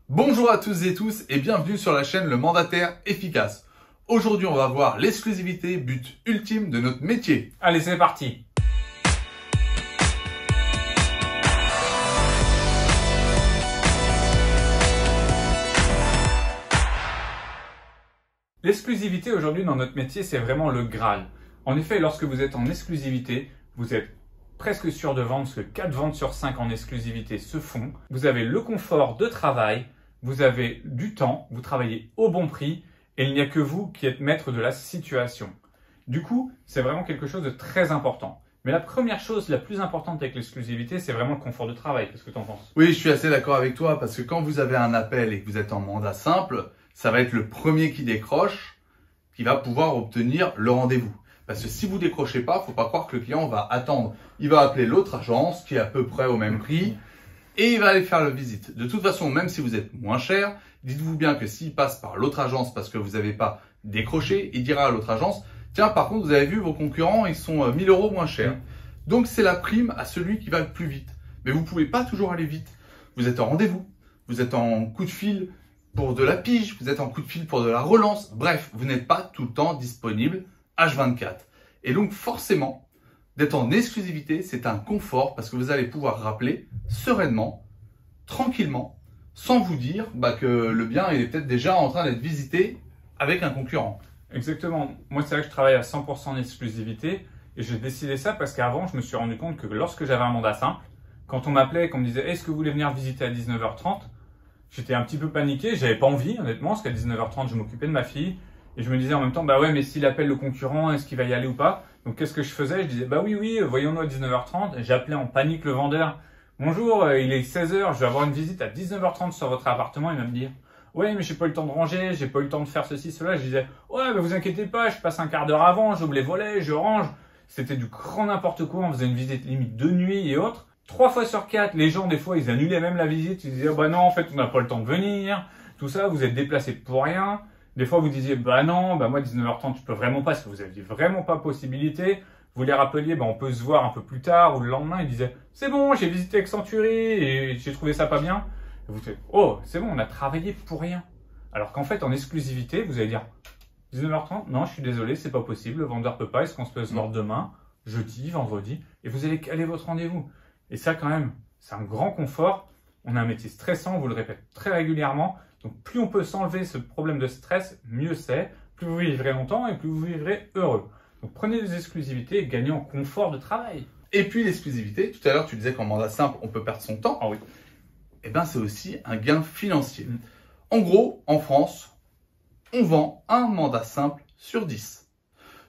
Bonjour à tous et tous et bienvenue sur la chaîne Le Mandataire Efficace. Aujourd'hui, on va voir l'exclusivité, but ultime de notre métier. Allez, c'est parti! L'exclusivité aujourd'hui dans notre métier, c'est vraiment le Graal. En effet, lorsque vous êtes en exclusivité, vous êtes presque sûr de vendre, parce que 4 ventes sur 5 en exclusivité se font. Vous avez le confort de travail, vous avez du temps, vous travaillez au bon prix, et il n'y a que vous qui êtes maître de la situation. Du coup, c'est vraiment quelque chose de très important. Mais la première chose la plus importante avec l'exclusivité, c'est vraiment le confort de travail. Qu'est-ce que tu en penses? Oui, je suis assez d'accord avec toi parce que quand vous avez un appel et que vous êtes en mandat simple, ça va être le premier qui décroche qui va pouvoir obtenir le rendez-vous. Parce que si vous décrochez pas, faut pas croire que le client va attendre. Il va appeler l'autre agence qui est à peu près au même prix et il va aller faire la visite. De toute façon, même si vous êtes moins cher, dites-vous bien que s'il passe par l'autre agence parce que vous n'avez pas décroché, il dira à l'autre agence, tiens, par contre, vous avez vu, vos concurrents, ils sont 1000 € moins chers. Donc, c'est la prime à celui qui va le plus vite. Mais vous pouvez pas toujours aller vite. Vous êtes en rendez-vous, vous êtes en coup de fil pour de la pige, vous êtes en coup de fil pour de la relance. Bref, vous n'êtes pas tout le temps disponible H24. Et donc, forcément, d'être en exclusivité, c'est un confort parce que vous allez pouvoir rappeler sereinement, tranquillement, sans vous dire que le bien il est peut-être déjà en train d'être visité avec un concurrent. Exactement. Moi, c'est vrai que je travaille à 100% en exclusivité et j'ai décidé ça parce qu'avant, je me suis rendu compte que lorsque j'avais un mandat simple, quand on m'appelait et qu'on me disait « Est-ce que vous voulez venir visiter à 19h30 ?» J'étais un petit peu paniqué, j'avais pas envie honnêtement parce qu'à 19h30, je m'occupais de ma fille et je me disais en même temps « Bah ouais, mais s'il appelle le concurrent, est-ce qu'il va y aller ou pas ?» Donc qu'est-ce que je faisais? Je disais « Bah oui, voyons-nous à 19h30 » et j'appelais en panique le vendeur. « Bonjour, il est 16h, je vais avoir une visite à 19h30 sur votre appartement. » Il va me dire « Ouais, mais j'ai pas eu le temps de ranger, j'ai pas eu le temps de faire ceci, cela. » Je disais « Ouais, mais vous inquiétez pas, je passe un quart d'heure avant, j'ouvre les volets, je range. » C'était du grand n'importe quoi, on faisait une visite limite de nuit et autres. 3 fois sur 4, les gens, des fois, ils annulaient même la visite. Ils disaient « Bah non, en fait, on n'a pas le temps de venir. » Tout ça, vous êtes déplacé pour rien. Des fois, vous disiez « Bah non, moi, 19h30, je peux vraiment pas, parce que vous aviez vraiment pas possibilité. » Vous les rappeliez, on peut se voir un peu plus tard, ou le lendemain, ils disaient « C'est bon, j'ai visité Accentury et j'ai trouvé ça pas bien. » Et vous dites « Oh, c'est bon, on a travaillé pour rien. » Alors qu'en fait, en exclusivité, vous allez dire 19h30, non, je suis désolé, c'est pas possible, le vendeur peut pas, est-ce qu'on se peut se voir demain, jeudi, vendredi, et vous allez caler votre rendez-vous. Et ça, quand même, c'est un grand confort. On a un métier stressant, on vous le répète très régulièrement. Donc, plus on peut s'enlever ce problème de stress, mieux c'est. Plus vous vivrez longtemps et plus vous vivrez heureux. Donc, prenez des exclusivités et gagnez en confort de travail. Et puis, l'exclusivité, tout à l'heure, tu disais qu'en mandat simple, on peut perdre son temps. Ah oui. Eh bien, c'est aussi un gain financier. En gros, en France, on vend un mandat simple sur 10.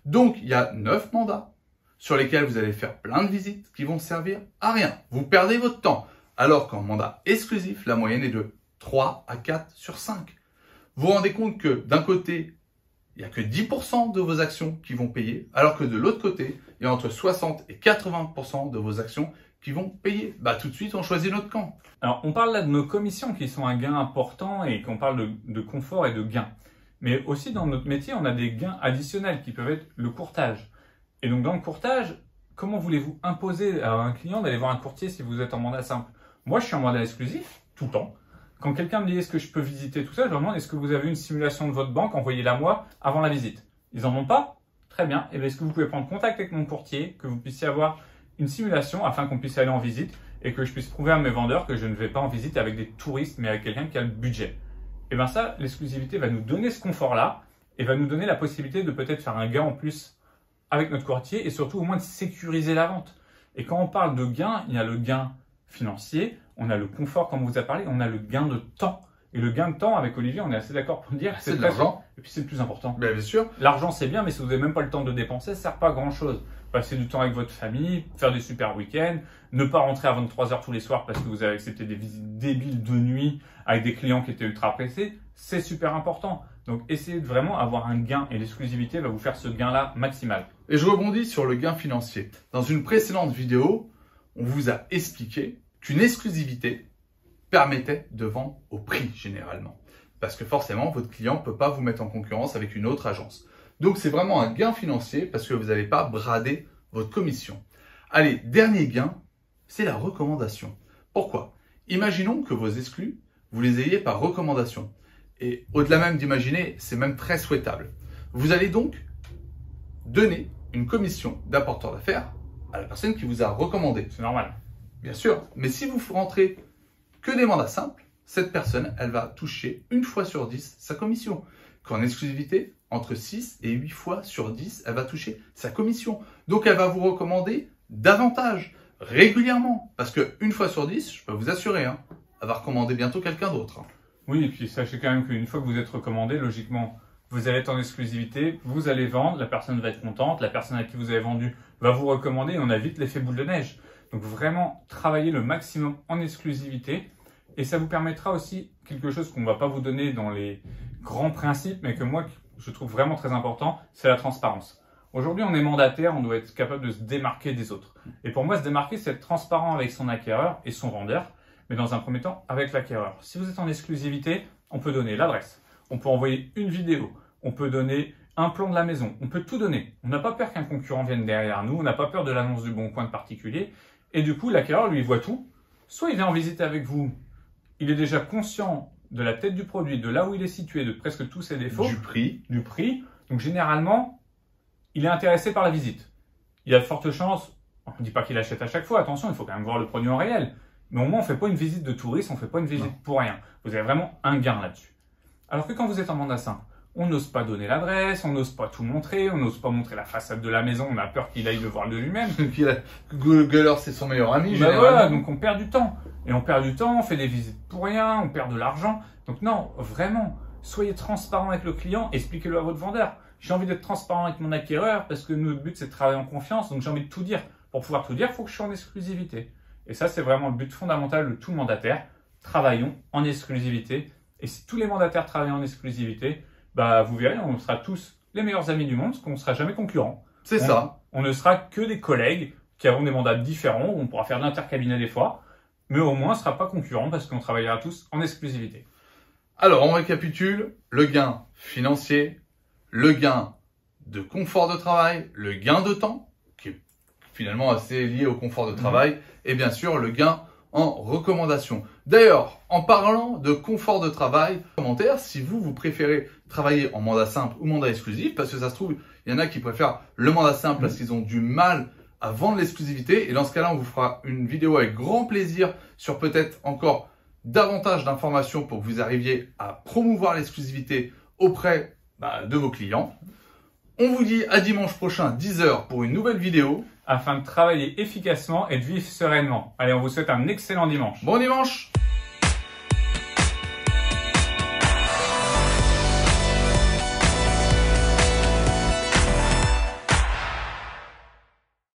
Donc, il y a 9 mandats sur lesquels vous allez faire plein de visites qui vont servir à rien. Vous perdez votre temps. Alors qu'en mandat exclusif, la moyenne est de 3 à 4 sur 5. Vous vous rendez compte que d'un côté, il n'y a que 10% de vos actions qui vont payer, alors que de l'autre côté, il y a entre 60 et 80% de vos actions qui vont payer. Tout de suite, on choisit notre camp. Alors, on parle là de nos commissions qui sont un gain important et qu'on parle de confort et de gain. Mais aussi dans notre métier, on a des gains additionnels qui peuvent être le courtage. Et donc, dans le courtage, comment voulez-vous imposer à un client d'aller voir un courtier si vous êtes en mandat simple? Moi, je suis en mandat exclusif, tout le temps. Quand quelqu'un me dit est-ce que je peux visiter tout ça, je leur demande est-ce que vous avez une simulation de votre banque, envoyez-la moi avant la visite. Ils n'en ont pas? Très bien. Et bien, est-ce que vous pouvez prendre contact avec mon courtier, que vous puissiez avoir une simulation afin qu'on puisse aller en visite et que je puisse prouver à mes vendeurs que je ne vais pas en visite avec des touristes, mais avec quelqu'un qui a le budget. Et bien ça, l'exclusivité va nous donner ce confort-là et va nous donner la possibilité de peut-être faire un gain en plus avec notre courtier et surtout au moins de sécuriser la vente. Et quand on parle de gain, il y a le gain financier, on a le confort comme on vous a parlé, on a le gain de temps. Et le gain de temps, avec Olivier, on est assez d'accord pour dire que c'est de l'argent. Et puis c'est le plus important. Bien sûr. L'argent c'est bien, mais si vous n'avez même pas le temps de dépenser, ça ne sert pas à grand chose. Passer du temps avec votre famille, faire des super week-ends, ne pas rentrer à 23h tous les soirs parce que vous avez accepté des visites débiles de nuit avec des clients qui étaient ultra pressés, c'est super important. Donc essayez de vraiment avoir un gain et l'exclusivité va vous faire ce gain-là maximal. Et je rebondis sur le gain financier. Dans une précédente vidéo, on vous a expliqué qu'une exclusivité permettait de vendre au prix généralement. Parce que forcément, votre client ne peut pas vous mettre en concurrence avec une autre agence. Donc, c'est vraiment un gain financier parce que vous n'allez pas brader votre commission. Allez, dernier gain, c'est la recommandation. Pourquoi? Imaginons que vos exclus vous les ayez par recommandation. Et au-delà même d'imaginer, c'est même très souhaitable. Vous allez donc donner une commission d'apporteur d'affaires à la personne qui vous a recommandé. C'est normal. Bien sûr, mais si vous rentrez que des mandats simples, cette personne, elle va toucher une fois sur 10 sa commission. Qu'en exclusivité, entre 6 et 8 fois sur 10, elle va toucher sa commission. Donc, elle va vous recommander davantage, régulièrement. Parce qu'une fois sur 10, je peux vous assurer, hein, elle va recommander bientôt quelqu'un d'autre. Oui, et puis sachez quand même qu'une fois que vous êtes recommandé, logiquement, vous allez être en exclusivité, vous allez vendre, la personne va être contente, la personne à qui vous avez vendu va vous recommander et on a vite l'effet boule de neige. Donc vraiment, travaillez le maximum en exclusivité et ça vous permettra aussi quelque chose qu'on ne va pas vous donner dans les grands principes, mais que moi, je trouve vraiment très important, c'est la transparence. Aujourd'hui, on est mandataire, on doit être capable de se démarquer des autres. Et pour moi, se démarquer, c'est être transparent avec son acquéreur et son vendeur, mais dans un premier temps, avec l'acquéreur. Si vous êtes en exclusivité, on peut donner l'adresse, on peut envoyer une vidéo, on peut donner un plan de la maison, on peut tout donner. On n'a pas peur qu'un concurrent vienne derrière nous, on n'a pas peur de l'annonce du bon coin de particulier. Et du coup, l'acquéreur, lui, il voit tout. Soit il vient en visite avec vous, il est déjà conscient de la tête du produit, de là où il est situé, de presque tous ses défauts. Du prix. Donc généralement, il est intéressé par la visite. Il y a de fortes chances, on ne dit pas qu'il achète à chaque fois, attention, il faut quand même voir le produit en réel. Mais au moins, on ne fait pas une visite de touriste, on ne fait pas une visite pour rien. Vous avez vraiment un gain là-dessus. Alors que quand vous êtes en mandat simple, on n'ose pas donner l'adresse, on n'ose pas tout montrer, on n'ose pas montrer la façade de la maison, on a peur qu'il aille le voir de lui-même. Google, c'est son meilleur ami. Voilà, donc on perd du temps. Et on perd du temps, on fait des visites pour rien, on perd de l'argent. Donc non, vraiment, soyez transparent avec le client, expliquez-le à votre vendeur. J'ai envie d'être transparent avec mon acquéreur parce que notre but c'est de travailler en confiance, donc j'ai envie de tout dire. Pour pouvoir tout dire, il faut que je sois en exclusivité. Et ça, c'est vraiment le but fondamental de tout mandataire. Travaillons en exclusivité. Et si tous les mandataires travaillent en exclusivité, bah, vous verrez, on sera tous les meilleurs amis du monde, parce qu'on ne sera jamais concurrents. C'est ça. On ne sera que des collègues qui avons des mandats différents, où on pourra faire de l'intercabinet des fois, mais au moins on ne sera pas concurrents parce qu'on travaillera tous en exclusivité. Alors, on récapitule, le gain financier, le gain de confort de travail, le gain de temps, qui est finalement assez lié au confort de travail, et bien sûr le gain en recommandation. D'ailleurs, en parlant de confort de travail, commentaire si vous préférez travailler en mandat simple ou mandat exclusif, parce que ça se trouve, il y en a qui préfèrent le mandat simple parce qu'ils ont du mal à vendre l'exclusivité. Et dans ce cas-là, on vous fera une vidéo avec grand plaisir sur peut-être encore davantage d'informations pour que vous arriviez à promouvoir l'exclusivité auprès de vos clients. On vous dit à dimanche prochain, 10 h pour une nouvelle vidéo. Afin de travailler efficacement et de vivre sereinement. Allez, on vous souhaite un excellent dimanche. Bon dimanche!